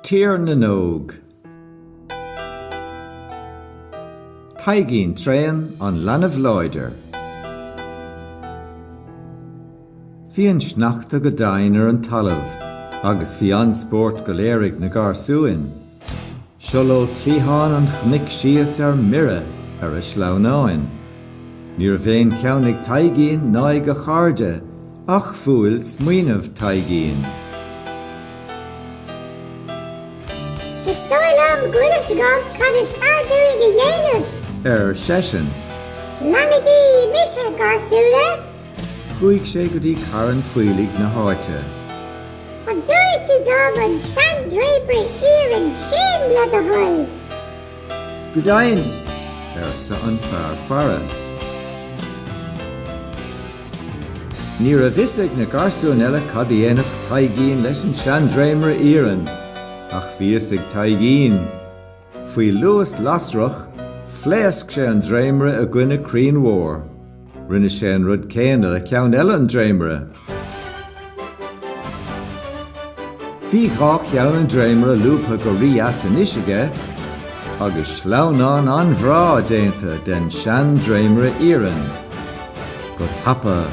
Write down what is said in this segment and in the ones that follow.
Tír na nóg. Taidhgín Tréan an Leanabh Laidir. Bhí an Sneachta go dainn ar an talamh, agus bhí an spórt go léirigh na garsúin. Seoló clíthán an chnic síos ar mire ar a sleamhnáin. Níor bhéin cheannig Taidhgín ná go chairde, ach fuail smaoinemh Taidhgín. Is dóilm gcuilis agam cad is hardaí go dhéanamh. Sesin. Leanagí mise garsúla. Chuaigh sé go dtí carann fuilig na háite. An dúirt tú dom an sean drébre íran sin le do thuil. Go dainn, sa an fearr fara. Ní a bhisigh na garsún eile cad dhéanamh Taidhgín leis an sean dréimre íran, ach bhíosigh Taidhgín. Faoi luas lasrach, phléasc sé an dréimre a gcuine crín mhór. Rinne sé an rud céanna le ceann eile an dréimre. Bhí gá cheann an dréimre lúpa go rias an isiige, agus sleamhnán an bhrá déanta den sean dréimre íran. Go tapa,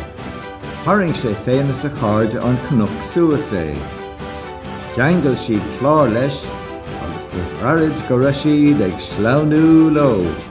thairng sé féin sa chairde an cnoc suas é. Cheangail siad clár leis, agus do gharid go raibh siad ag sleamhnú leo.